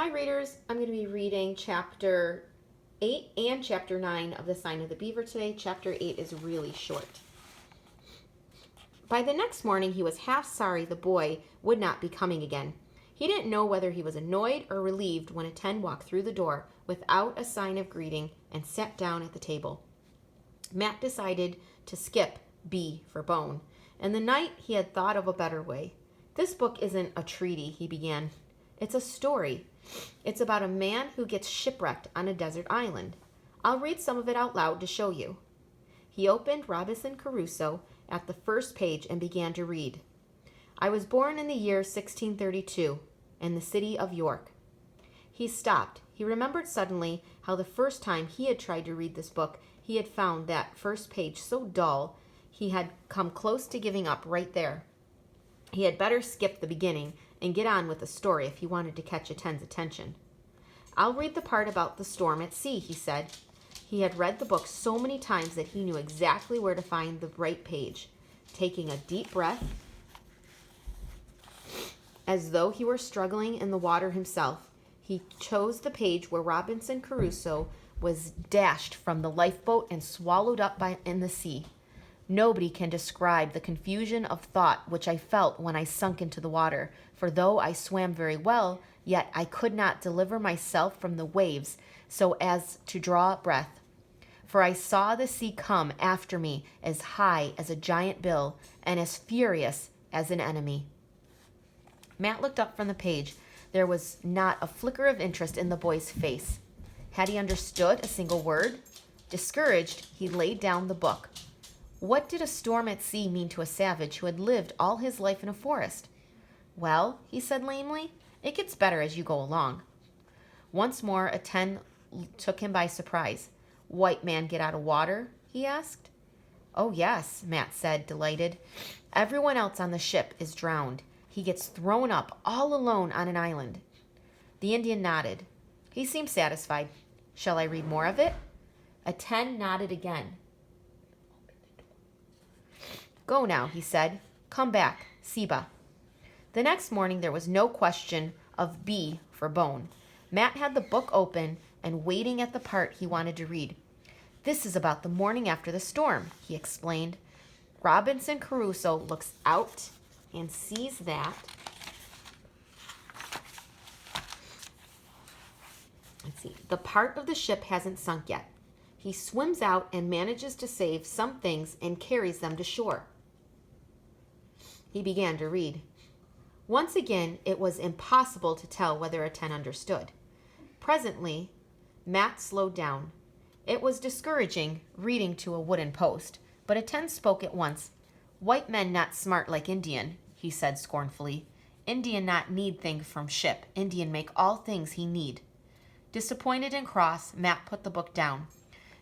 Hi readers, I'm going to be reading chapter 8 and chapter 9 of The Sign of the Beaver today. Chapter 8 is really short. By the next morning, he was half sorry the boy would not be coming again. He didn't know whether he was annoyed or relieved when Aten walked through the door without a sign of greeting and sat down at the table. Matt decided to skip B for bone, and the night he had thought of a better way. This book isn't a treaty, he began. It's a story. It's about a man who gets shipwrecked on a desert island. I'll read some of it out loud to show you. He opened Robinson Crusoe at the first page and began to read. I was born in the year 1632 in the city of York. He stopped. He remembered suddenly how the first time he had tried to read this book, he had found that first page so dull he had come close to giving up right there. He had better skip the beginning and get on with the story if he wanted to catch Aten's attention. I'll read the part about the storm at sea, he said. He had read the book so many times that he knew exactly where to find the right page. Taking a deep breath, as though he were struggling in the water himself, he chose the page where Robinson Crusoe was dashed from the lifeboat and swallowed up in the sea. Nobody can describe the confusion of thought which I felt when I sunk into the water, for though I swam very well, yet I could not deliver myself from the waves so as to draw breath. For I saw the sea come after me as high as a giant bill and as furious as an enemy. Matt looked up from the page. There was not a flicker of interest in the boy's face. Had he understood a single word? Discouraged, he laid down the book. What did a storm at sea mean to a savage who had lived all his life in a forest? Well, he said lamely, it gets better as you go along. Once more, Aten took him by surprise. White man get out of water? He asked. Oh, yes, Matt said, delighted. Everyone else on the ship is drowned. He gets thrown up all alone on an island. The Indian nodded. He seemed satisfied. Shall I read more of it? Aten nodded again. Go now, he said. Come back, Seba. The next morning there was no question of B for bone. Matt had the book open and waiting at the part he wanted to read. This is about the morning after the storm, he explained. Robinson Crusoe looks out and sees that the part of the ship hasn't sunk yet. He swims out and manages to save some things and carries them to shore. He began to read. Once again, it was impossible to tell whether Aten understood. Presently, Matt slowed down. It was discouraging reading to a wooden post, but Aten spoke at once. White men not smart like Indian, he said scornfully. Indian not need things from ship. Indian make all things he need. Disappointed and cross, Matt put the book down.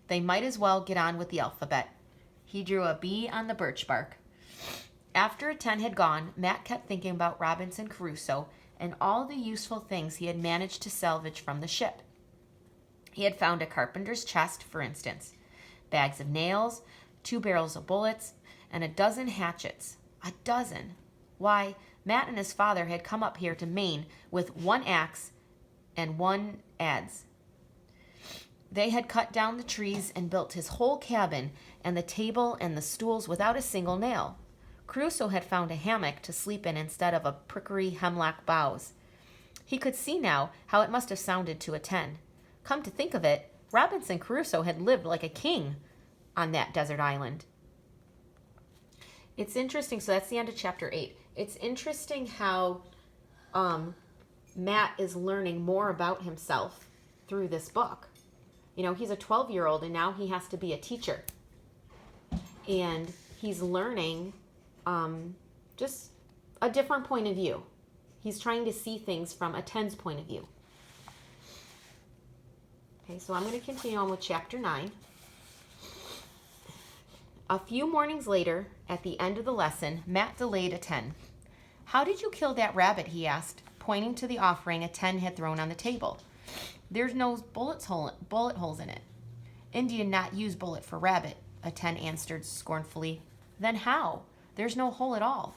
They might as well get on with the alphabet. He drew a B on the birch bark. After Aten had gone, Matt kept thinking about Robinson Crusoe and all the useful things he had managed to salvage from the ship. He had found a carpenter's chest, for instance, bags of nails, 2 barrels of bullets, and a dozen hatchets. A dozen. Why, Matt and his father had come up here to Maine with 1 axe and 1 adze. They had cut down the trees and built his whole cabin and the table and the stools without a single nail. Crusoe had found a hammock to sleep in instead of a prickly hemlock boughs. He could see now how it must have sounded to Aten. Come to think of it, Robinson Crusoe had lived like a king on that desert island. It's interesting, so that's the end of chapter 8. It's interesting how Matt is learning more about himself through this book. You know, he's a 12-year-old and now he has to be a teacher. And he's learning just a different point of view. He's trying to see things from Aten's point of view. Okay, so I'm going to continue on with chapter 9. A few mornings later, at the end of the lesson, Matt delayed Aten. How did you kill that rabbit, he asked, pointing to the offering Aten had thrown on the table. There's no bullet holes in it. Indian not use bullet for rabbit, Aten answered scornfully. Then how? There's no hole at all.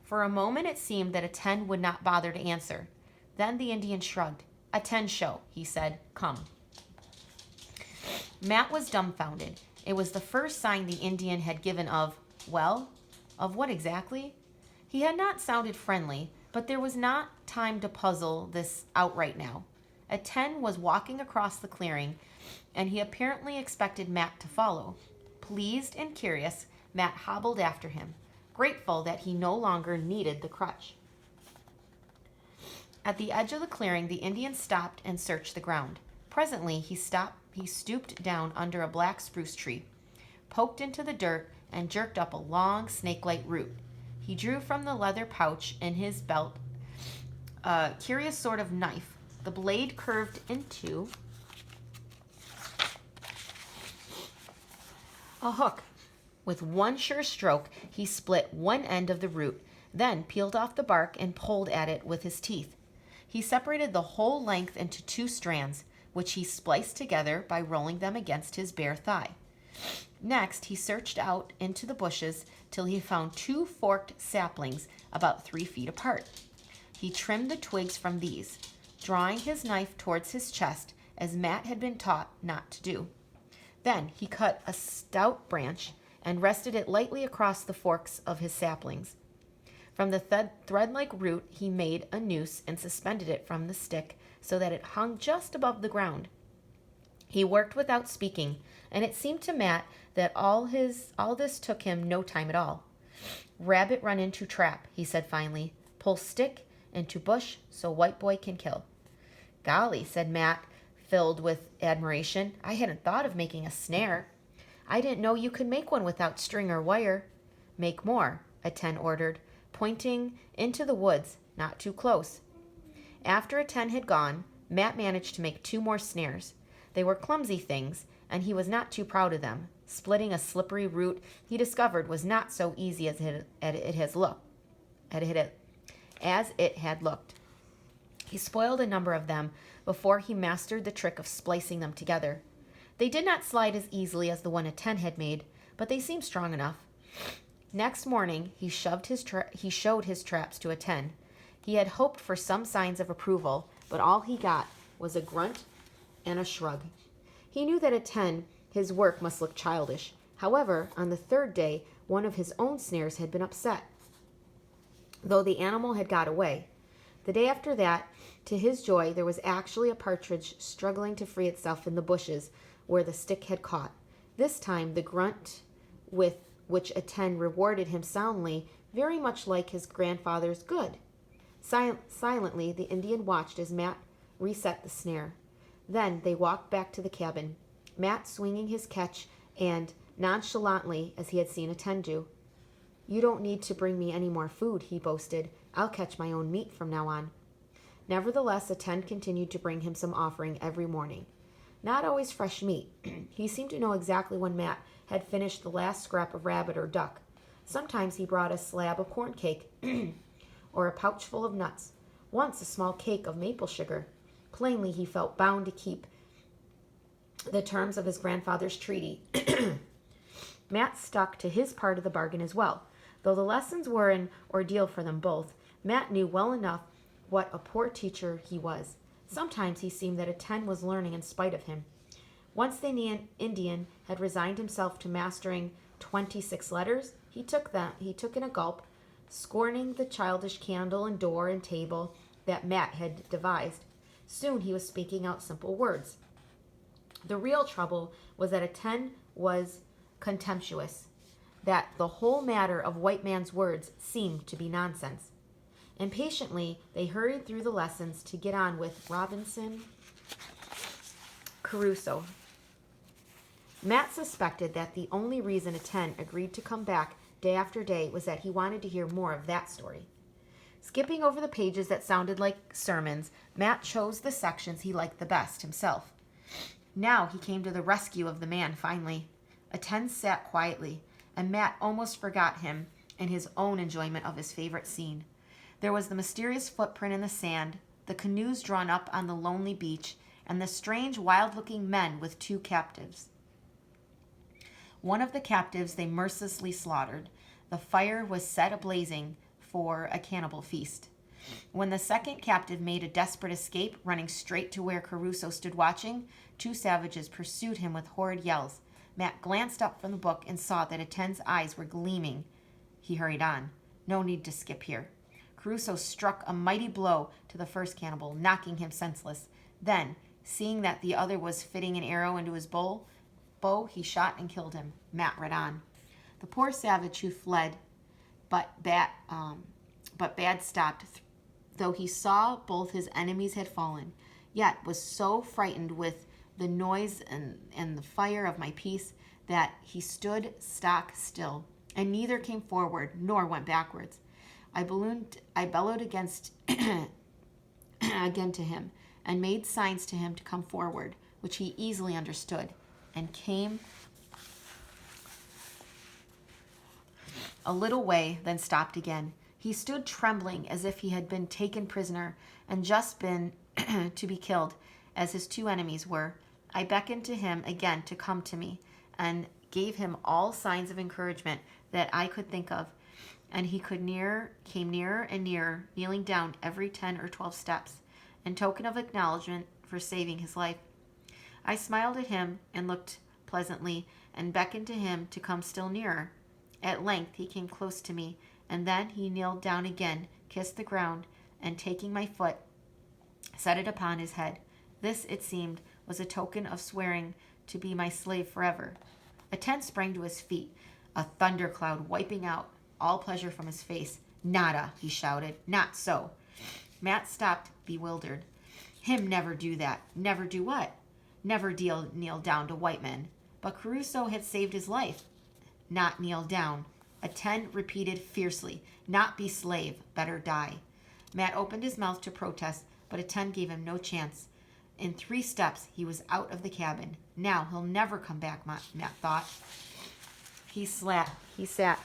For a moment it seemed that Aten would not bother to answer. Then the Indian shrugged. "Attend show," he said. "Come." Matt was dumbfounded. It was the first sign the Indian had given of, well, of what exactly? He had not sounded friendly, but there was not time to puzzle this out right now. Attend was walking across the clearing, and he apparently expected Matt to follow. Pleased and curious, Matt hobbled after him, grateful that he no longer needed the crutch. At the edge of the clearing, the Indian stopped and searched the ground. Presently, he stooped down under a black spruce tree, poked into the dirt, and jerked up a long, snake-like root. He drew from the leather pouch in his belt a curious sort of knife. The blade curved into a hook. With one sure stroke, he split one end of the root, then peeled off the bark and pulled at it with his teeth. He separated the whole length into two strands, which he spliced together by rolling them against his bare thigh. Next, he searched out into the bushes till he found two forked saplings about 3 feet apart. He trimmed the twigs from these, drawing his knife towards his chest, as Matt had been taught not to do. Then he cut a stout branch and rested it lightly across the forks of his saplings. From the thread-like root, he made a noose and suspended it from the stick so that it hung just above the ground. He worked without speaking, and it seemed to Matt that all this took him no time at all. "Rabbit run into trap," he said finally. "Pull stick into bush so white boy can kill." "Golly," said Matt, filled with admiration. "I hadn't thought of making a snare. I didn't know you could make one without string or wire." "Make more," Attend ordered, pointing into the woods, not too close. After Attend had gone, Matt managed to make 2 more snares. They were clumsy things, and he was not too proud of them. Splitting a slippery root, he discovered, was not so easy as it had looked. He spoiled a number of them before he mastered the trick of splicing them together. They did not slide as easily as the one Attend had made, but they seemed strong enough. Next morning, he showed his traps to Attend. He had hoped for some signs of approval, but all he got was a grunt and a shrug. He knew that Attend, his work must look childish. However, on the 3rd day, one of his own snares had been upset, though the animal had got away. The day after that, to his joy, there was actually a partridge struggling to free itself in the bushes where the stick had caught. This time, the grunt with which Attend rewarded him soundly, very much like his grandfather's good. Silently, the Indian watched as Matt reset the snare. Then they walked back to the cabin, Matt swinging his catch and nonchalantly as he had seen Attend do. "You don't need to bring me any more food," he boasted. "I'll catch my own meat from now on." Nevertheless, Attend continued to bring him some offering every morning. Not always fresh meat. He seemed to know exactly when Matt had finished the last scrap of rabbit or duck. Sometimes he brought a slab of corn cake or a pouch full of nuts. Once a small cake of maple sugar. Plainly, he felt bound to keep the terms of his grandfather's treaty. Matt stuck to his part of the bargain as well. Though the lessons were an ordeal for them both, Matt knew well enough what a poor teacher he was. Sometimes he seemed that Attend was learning in spite of him. Once the Indian had resigned himself to mastering 26 letters, he took in a gulp, scorning the childish candle and door and table that Matt had devised. Soon he was speaking out simple words. The real trouble was that Attend was contemptuous, that the whole matter of white man's words seemed to be nonsense. Impatiently, they hurried through the lessons to get on with Robinson Crusoe. Matt suspected that the only reason Attend agreed to come back day after day was that he wanted to hear more of that story. Skipping over the pages that sounded like sermons, Matt chose the sections he liked the best himself. Now he came to the rescue of the man finally. Attend sat quietly, and Matt almost forgot him in his own enjoyment of his favorite scene. There was the mysterious footprint in the sand, the canoes drawn up on the lonely beach, and the strange, wild-looking men with 2 captives. One of the captives they mercilessly slaughtered. The fire was set ablazing for a cannibal feast. When the second captive made a desperate escape, running straight to where Caruso stood watching, two savages pursued him with horrid yells. Matt glanced up from the book and saw that Aten's eyes were gleaming. He hurried on. No need to skip here. Caruso struck a mighty blow to the first cannibal, knocking him senseless. Then, seeing that the other was fitting an arrow into his bow, he shot and killed him. Matt read on. The poor savage who fled, but Bad stopped, though he saw both his enemies had fallen, yet was so frightened with the noise and the fire of my piece that he stood stock still, and neither came forward nor went backwards. I bellowed against again to him, and made signs to him to come forward, which he easily understood, and came a little way, then stopped again. He stood trembling as if he had been taken prisoner and just been to be killed, as his two enemies were. I beckoned to him again to come to me, and gave him all signs of encouragement that I could think of, and he came nearer and nearer, kneeling down every 10 or 12 steps, in token of acknowledgement for saving his life. I smiled at him and looked pleasantly, and beckoned to him to come still nearer. At length he came close to me, and then he kneeled down again, kissed the ground, and taking my foot, set it upon his head. This, it seemed, was a token of swearing to be my slave forever. Aten sprang to his feet, a thundercloud wiping out all pleasure from his face. Nada, he shouted. Not so. Matt stopped, bewildered. Him never do that. Never do what? Never kneel down to white men. But Caruso had saved his life. Not kneel down. Aten repeated fiercely. Not be slave. Better die. Matt opened his mouth to protest, but Aten gave him no chance. In 3 steps, he was out of the cabin. Now he'll never come back, Matt thought. He sat,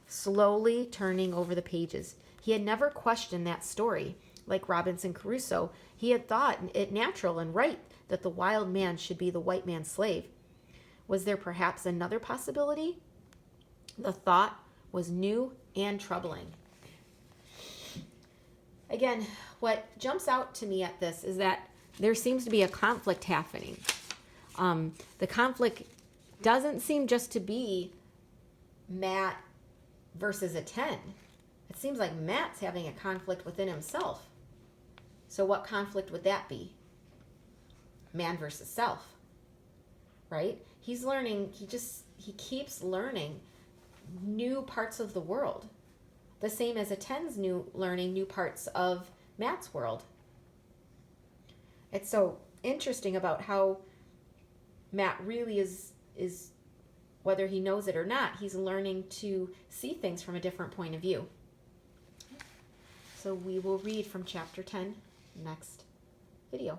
slowly turning over the pages. He had never questioned that story. Like Robinson Crusoe, he had thought it natural and right that the wild man should be the white man's slave. Was there perhaps another possibility? The thought was new and troubling. Again, what jumps out to me at this is that there seems to be a conflict happening. The conflict doesn't seem just to be Matt versus Aten. It seems like Matt's having a conflict within himself. So what conflict would that be? Man versus self, right? He's learning, he keeps learning new parts of the world. The same as Aten's learning new parts of Matt's world. It's so interesting about how Matt really is, whether he knows it or not, he's learning to see things from a different point of view. So we will read from chapter 10 next video.